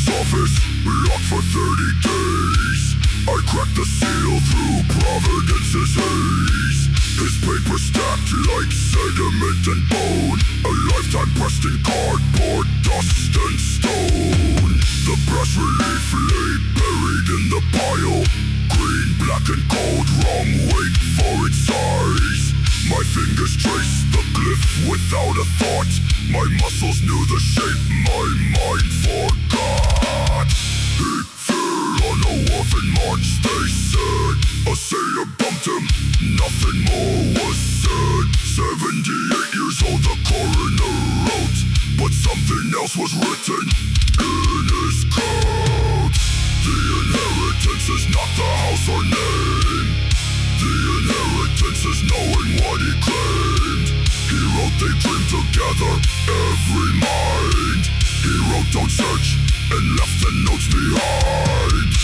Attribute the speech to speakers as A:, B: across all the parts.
A: office, locked for 30 days. I cracked the seal through Providence's haze. His paper stacked like sediment and bone, a lifetime pressed in cardboard, dust and stone. The brass relief lay buried in the pile, green, black and cold, wrong weight for its size. My fingers traced the glyph without a thought. My muscles knew the shape, my mind forgot. He fell on a wharf in March, they said. A sailor bumped him, nothing more was said. 78 years old, the coroner wrote, but something else was written in his coat. The inheritance is not the house or name. The inheritance is knowing what he claimed. He wrote they dreamed together, every mind. He wrote don't search, and left the notes behind.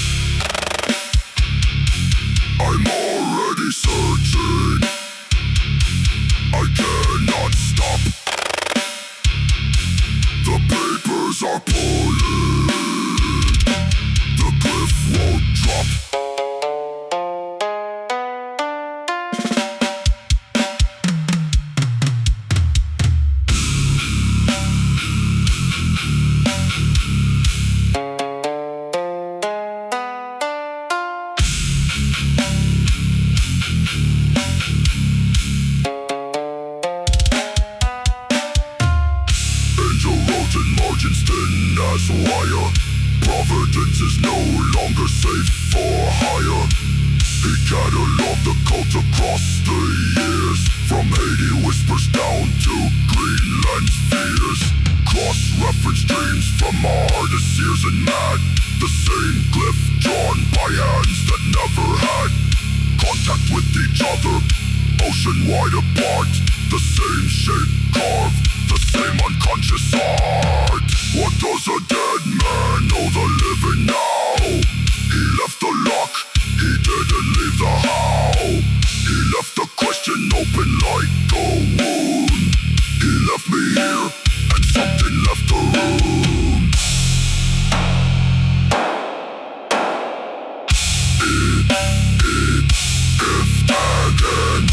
A: I'm already searching, I cannot stop. The papers are pulling, the glyph won't drop. Wire. Providence is no longer safe for hire. He cataloged the cult across the years, from Haiti whispers down to Greenland fears. Cross-reference dreams from hardest years and mad. The same glyph drawn by hands that never had contact with each other, ocean wide apart. The same shape carved, the same unconscious art. What does a dead man know the living now? He left the lock, he didn't leave the how. He left the question open like a wound. He left me here, and something left the room. If again,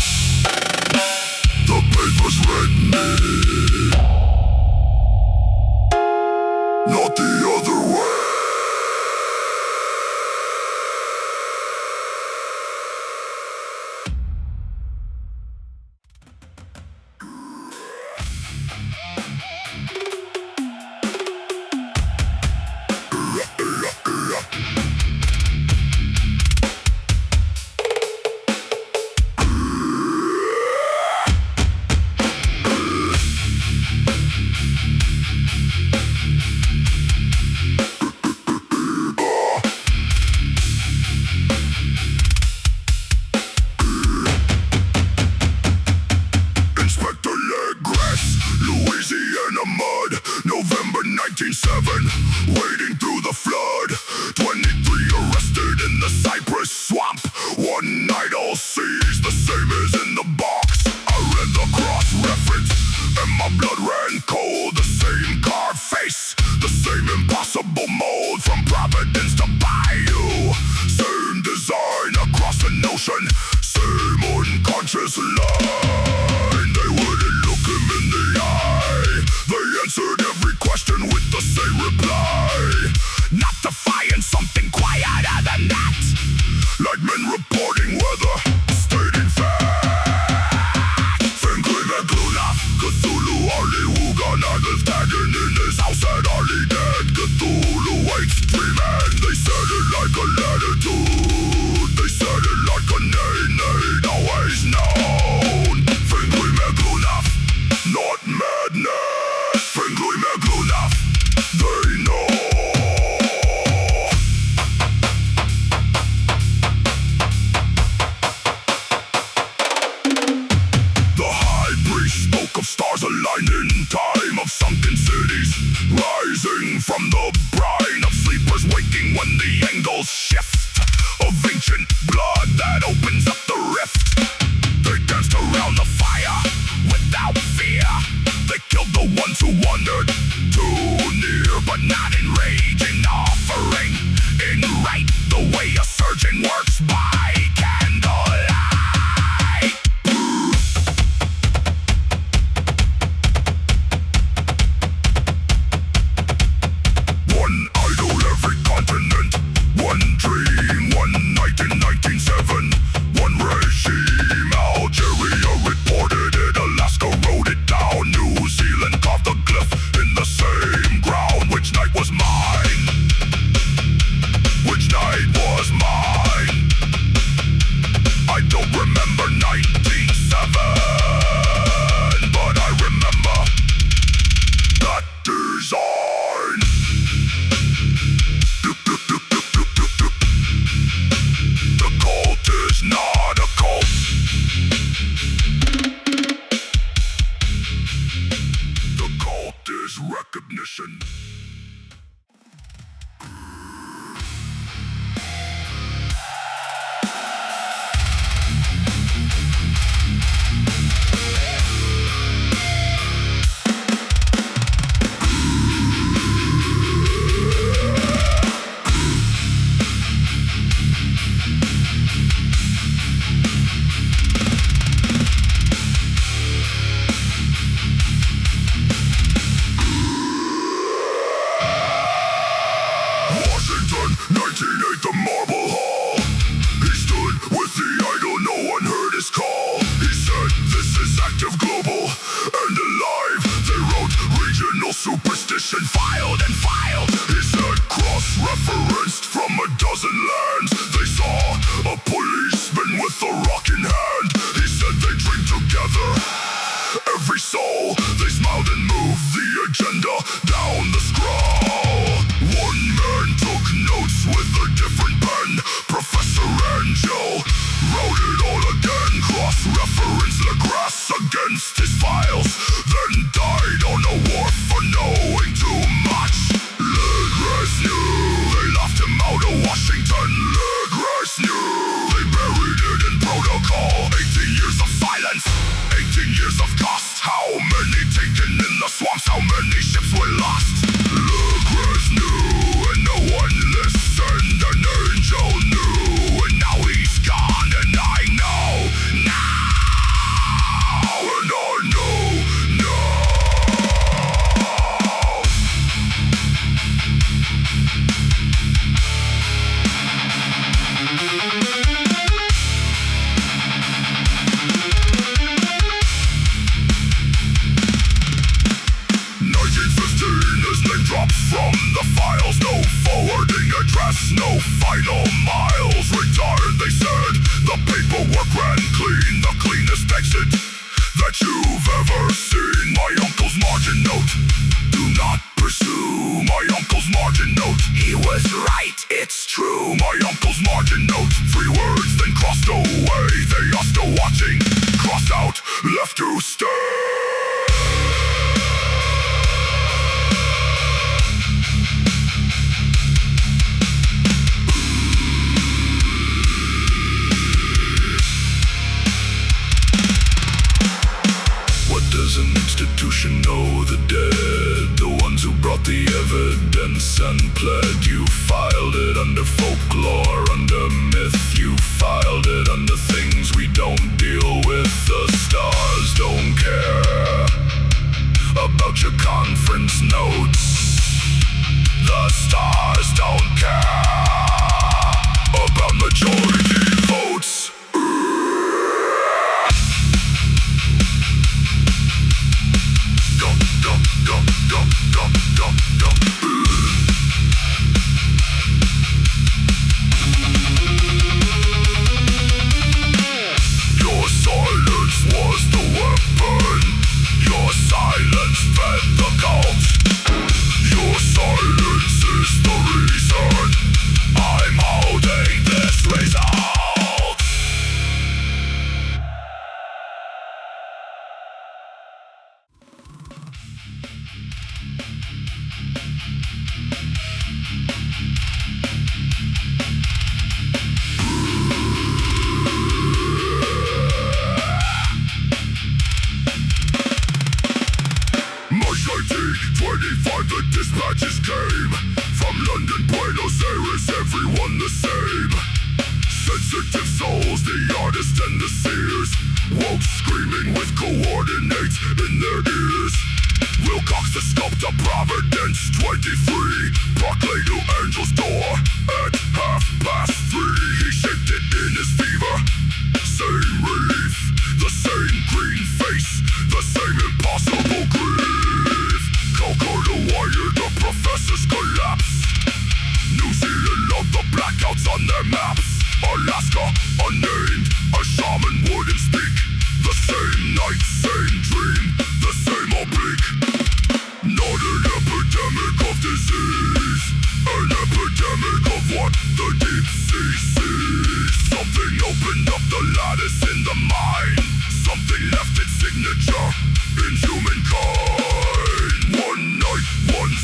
A: the papers read me, not the other way. November 1907, wading through the flood. 23 arrested in the cypress swamp. One night all seized, the same as in the box. I read the cross-reference, and my blood ran cold. The same carved face, the same impossible mold. From Providence to Bayou, same design across the ocean. Same unconscious line. They wouldn't look him in the eye. They answered every question with the same reply. ignition. The Marble Hall. He stood with the idol, no one heard his call. He said, this is active, global, and alive. They wrote regional superstition, filed and filed. He said, cross-referenced from a dozen lands. They saw a policeman with a rock in hand. He said they dreamed together, every soul. They smiled and moved the agenda down the scroll. One man took notes with a different pen. Professor Angel wrote it all again. Cross-referenced Legrasse against his files, then died on a wharf for knowing too much. Legrasse knew, they laughed him out of Washington. Legrasse knew, they buried it in protocol. 18 years of silence, 18 years of cost. How many taken in the swamps? How many ships were lost? Legrasse knew, and no one listened. An angel knew, and now he's gone. And I know now, and I know now. Dropped from the files, no forwarding address, no final miles. Retired, they said, the paperwork ran clean, the cleanest exit that you've ever seen. My uncle's margin note, do not pursue my uncle's margin note. He was right, it's true. My uncle's margin note, 3 words then crossed away. They are still watching, crossed out, left to stay. Does an institution know the dead? The ones who brought the evidence and pled. You filed it under folklore, under myth. You filed it under things we don't deal with. The stars don't care about your conference notes. The stars don't care about majority votes. Your silence was the weapon. Your silence fed the cult. Your silence is the reason I'm holding this result. March 1925, the dispatches came from London, Buenos Aires, everyone the same. Sensitive souls, the artists and the seers, woke screaming with coordinates in their ears. Wilcox the sculptor, Providence 23, proclaimed to Angel's door at 3:30. He shaped it in his fever. Same relief, the same green face, the same impossible grief. Calcutta wired, the professors collapsed. New Zealand loved the blackouts on their maps. Alaska, unnamed, a shaman wouldn't speak. The same night, same dream, the same oblique. Not an epidemic of disease, an epidemic of what the deep sea sees. Something opened up the lattice in the mind. Something left its signature in humankind. One night, one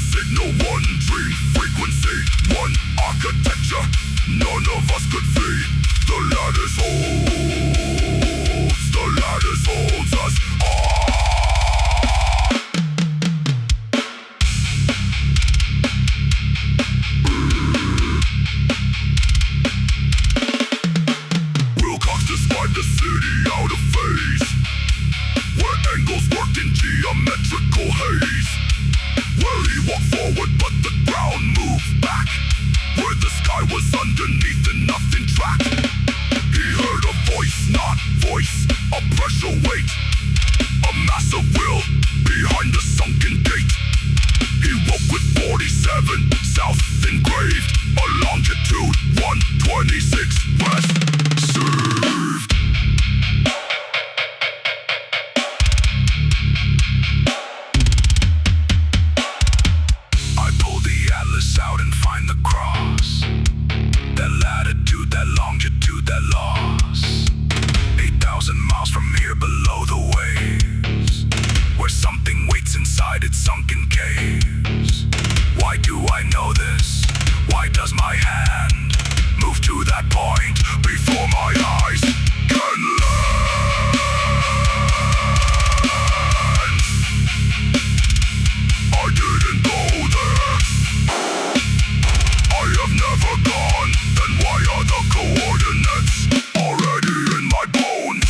A: 47 south engraved, a longitude 126 west. Saved. I pull the atlas out and find the cross. That latitude, that longitude, that loss. 8,000 miles from here below the waves, where something waits inside its sunken caves. Why do I know this? Why does my hand move to that point before my eyes can land? I didn't go there. I have never gone. Then why are the coordinates already in my bone?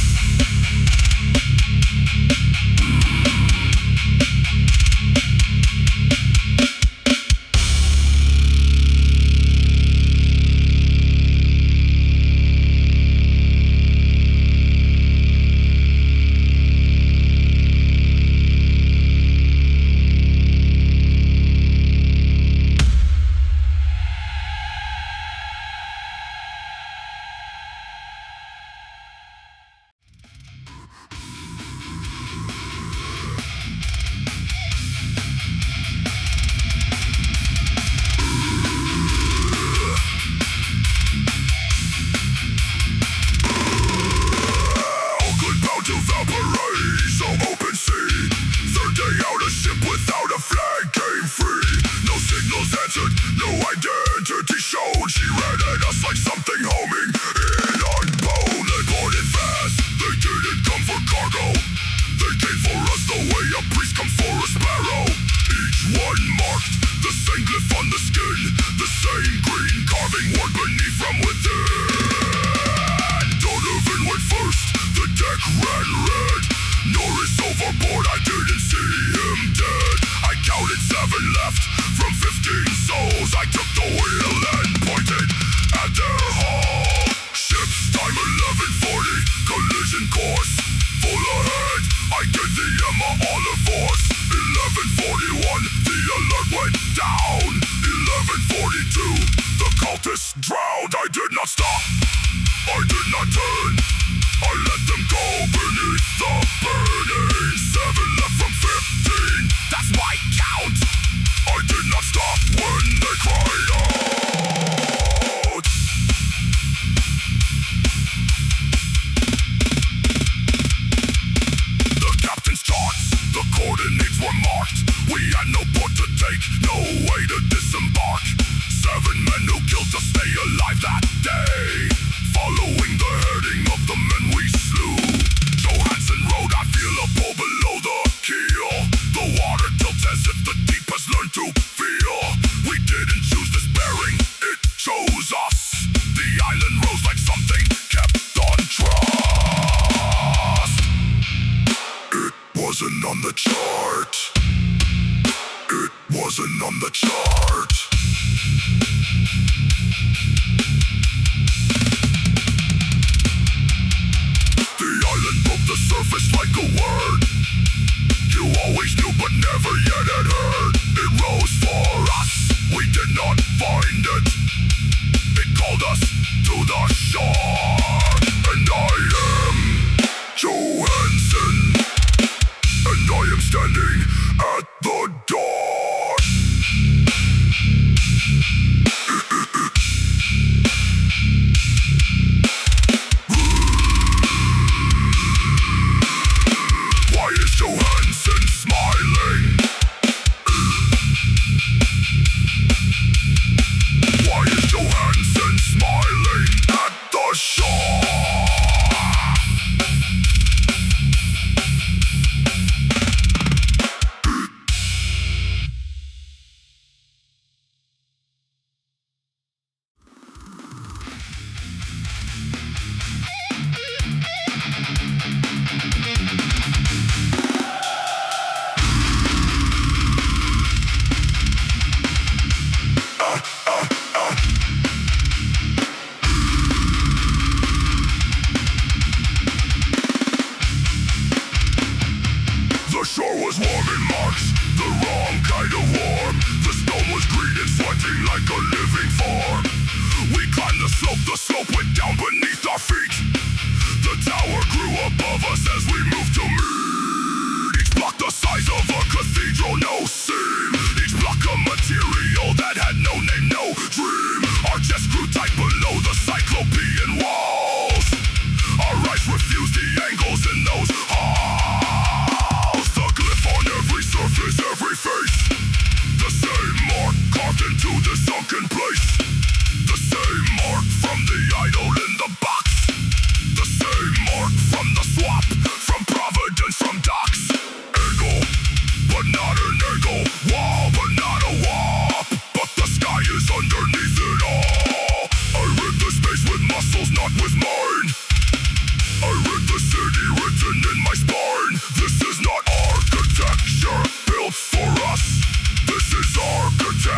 A: Drowned, I did not stop, I did not turn, I let them go beneath the burning. 7 left from 15, that's my count. I did not stop when they cried out. The captain's charts, the coordinates were marked. We had no port to take, no way to disembark. 7 men who killed to stay alive that day, following the heading of the men we slew. Johansson Road, I feel a pull below the keel. The water tilts as if the deep has learned to feel. We didn't choose this bearing, it chose us. The island rose like something kept on trust. It wasn't on the chart. It wasn't on the chart. The island broke the surface like a word. You always knew but never yet had heard. It rose for us, we did not find it. It called us to the shore. And I am Johansson, and I am standing at the door. Why is Johansson smiling?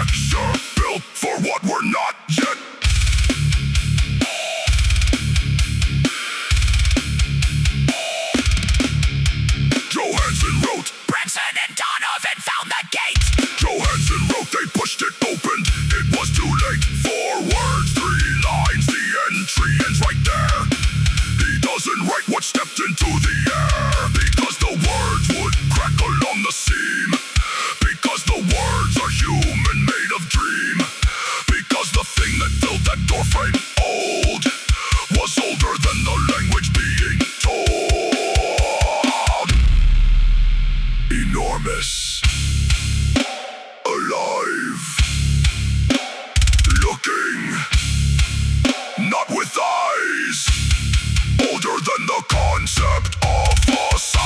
A: architecture, built for what we're not yet. Johansson wrote,
B: Branson and Donovan found the gate.
A: Johansson wrote, they pushed it open, it was too late. 4 words, 3 lines, the entry ends right there. He doesn't write what stepped into the air, because the words would crack along the seam, because the words are human, made of dream, because the thing that filled that doorframe old was older than the language being told. Enormous, alive, looking, not with eyes, older than the concept of a size.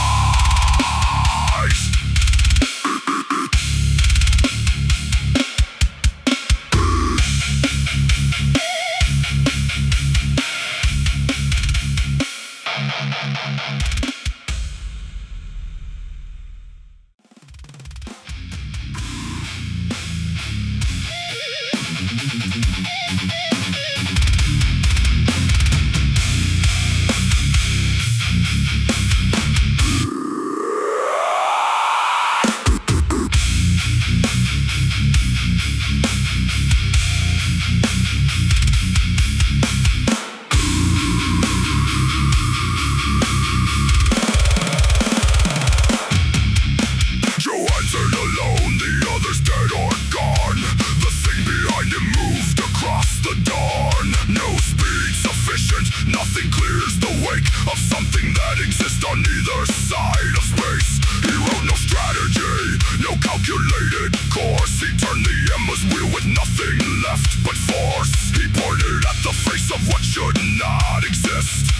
A: Johansson alone, the others dead or gone. The thing behind him moved across the dawn. No speed sufficient, nothing clears the wake of something that exists on either side of space. He wrote no strategy, no calculated course. He turned the endless wheel with nothing left but force. He pointed at the face of what should not exist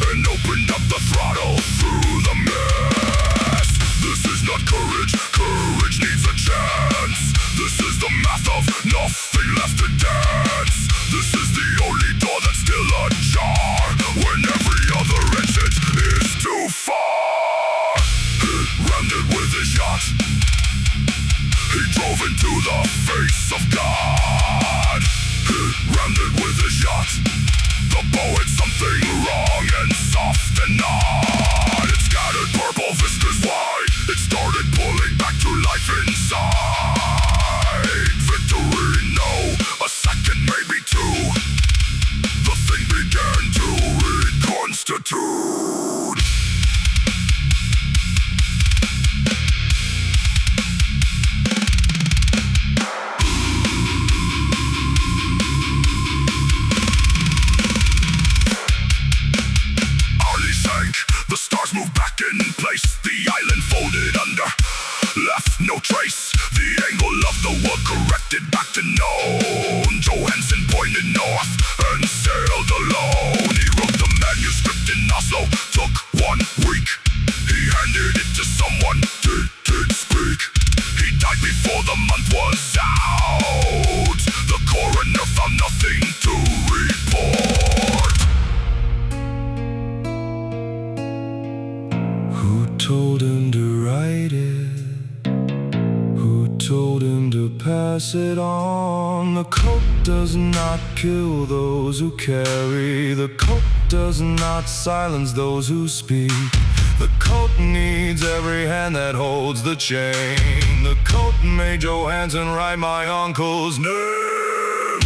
A: and opened up the throttle through the mist. This is not courage, courage needs a chance. This is the math of nothing left to dance. This is the only door that's still ajar, when every other exit is too far. He rammed it with his yacht. He drove into the face of God. He rammed it with his yacht. The poet, something wrong and soft and odd. It scattered purple viscous white. It started pulling back to life inside. Victory, no, a second, maybe 2. The thing began to reconstitute. The stars moved back in place. The island folded under, left no trace. The angle of the world corrected back to known. Johansson pointed north and sailed alone. He wrote the manuscript in Oslo, took 1 week. He handed it to someone, did speak. He died before the month was out. The coroner found nothing to report. Who told him to write it? Who told him to pass it on? The coat does not kill those who carry. The coat does not silence those who speak. The coat needs every hand that holds the chain. The coat made Johansson write my uncle's name.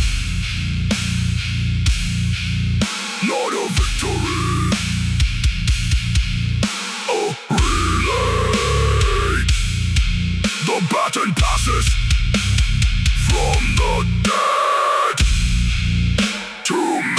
A: Not a victory, the baton passes from the dead to me.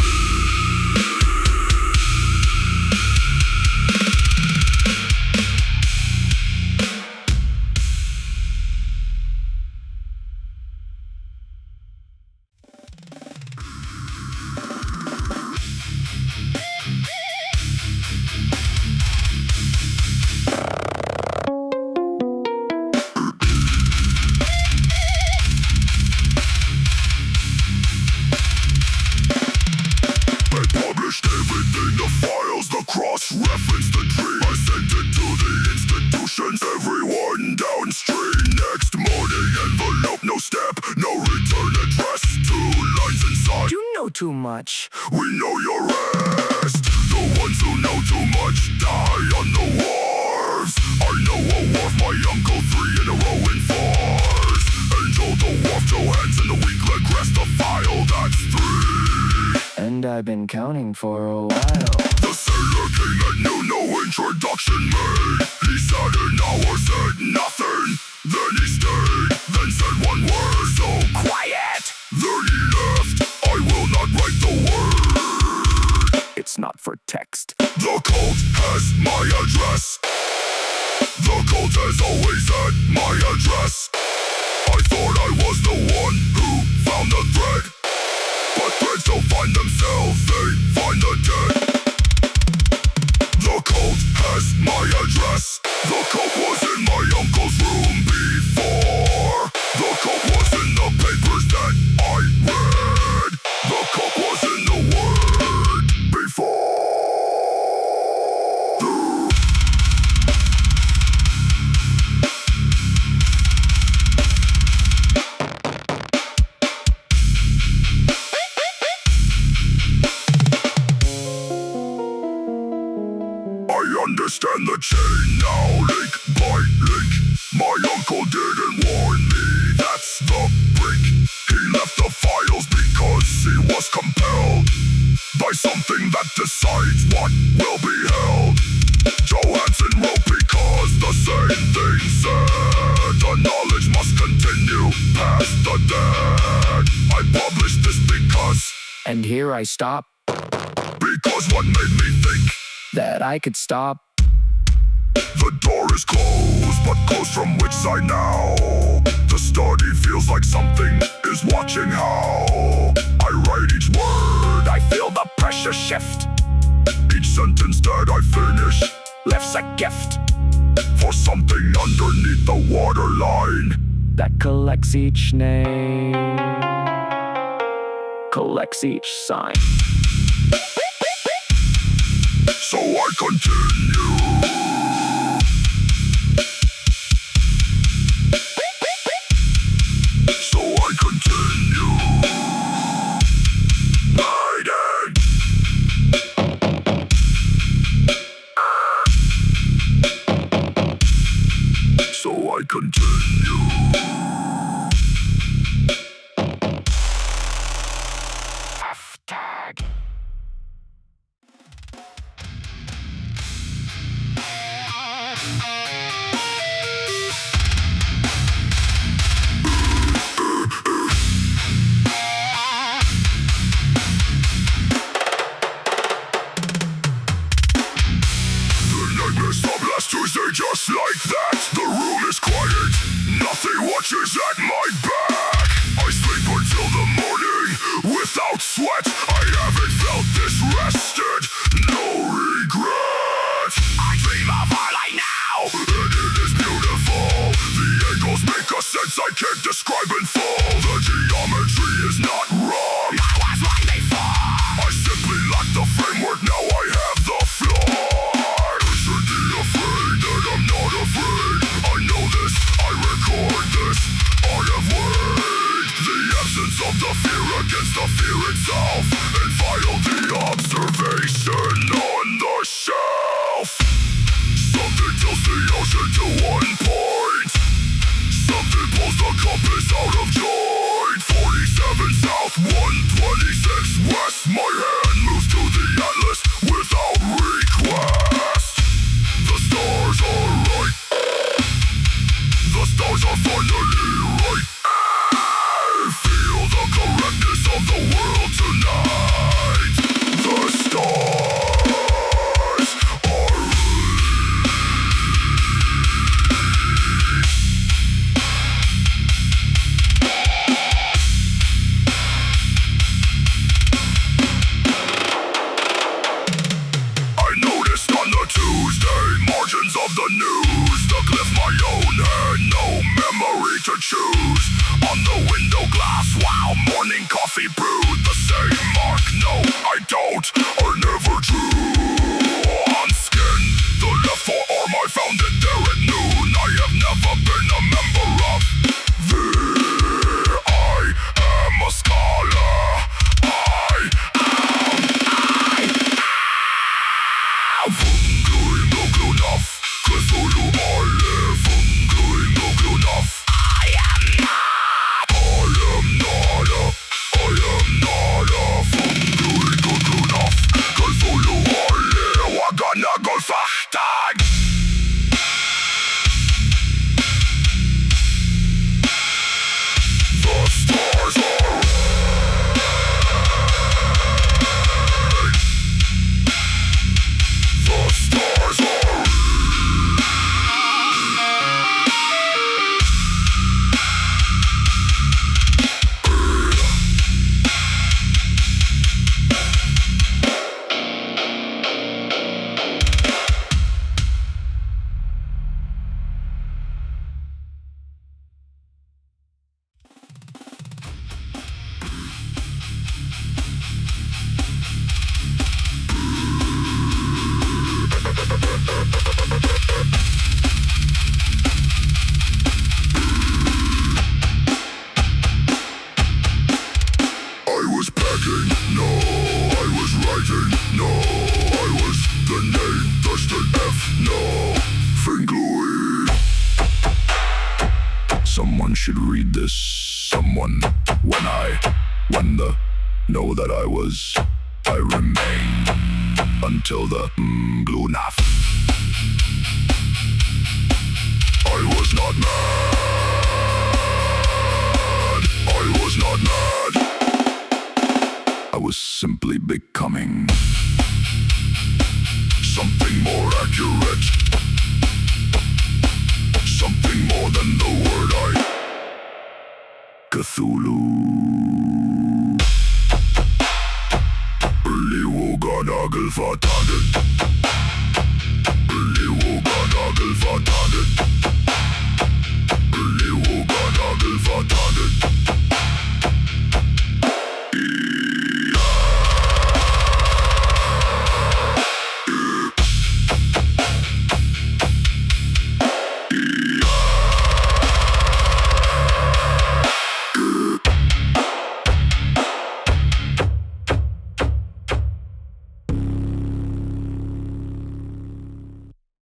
C: too much.
A: We know your rest. The ones who know too much die on the wharves. I know a wharf, my uncle, 3 in a row in 4s. Angel the wharf, Johannes and the weak Legrasse the file, that's 3.
C: And I've been counting for a while.
A: The sailor king at noon, no introduction made. He sat an hour, said nothing. Then he stayed, then said one word, so
B: Quiet!
A: then he left. I will not write the word.
C: It's not for text.
A: The cult has my address. The cult has always had my address. I thought I was the one who found the thread, but threads don't find themselves, they find the dead. The cult has my address. The cult was in my uncle's room before. The cult was in the papers that I read. The cult was in the word before. I understand the chain now, link by link. My uncle didn't warn me, that's the brick. He left the files because he was compelled by something that decides what will be held. Johansson wrote because the same thing said. The knowledge must continue past the dead. I published this because
C: And here I stop,
A: what made me think.
C: that I could stop.
A: The door is closed, but closed from which side now? The study feels like something is watching how I write each word,
B: I feel the pressure shift.
A: each sentence that I finish
B: Left's a gift.
A: for something underneath the waterline.
C: That collects each name, collects each sign.
A: So I continue. So I continue. Hiding. So I continue.
B: Hashtag.
A: Last Tuesday, just like that. The room is quiet, nothing watches at my back. I sleep until the morning without sweat. I haven't felt this rested, no regret.
B: I dream of our light now.
A: And it is beautiful. The angles make a sense I can't describe in full. The geometry is not wrong.
B: I was right before.
A: I simply lack the framework, now I have the floor. Of the fear against the fear itself, and file the observation on the shelf. Something tilts the ocean to one point. Something pulls the compass out of joint. 47 south, 126 west. My hand moves to the atlas without request. The stars are right. The stars are finally right. Feel the correctness of the world tonight. The stars are I noticed on the Tuesday margins of the news, the glyph my own had no memory to choose. On the window glass while morning coffee brewed, the same mark, no I don't or never drew. On skin, the left forearm I found it there at noon. I have never been a member of the I am a scholar. I Know that I remain until the blue enough. I was not mad. I was not mad. I was simply becoming something more accurate, something more than the word Cthulhu. Nagel vertagen. Nagel vertagen.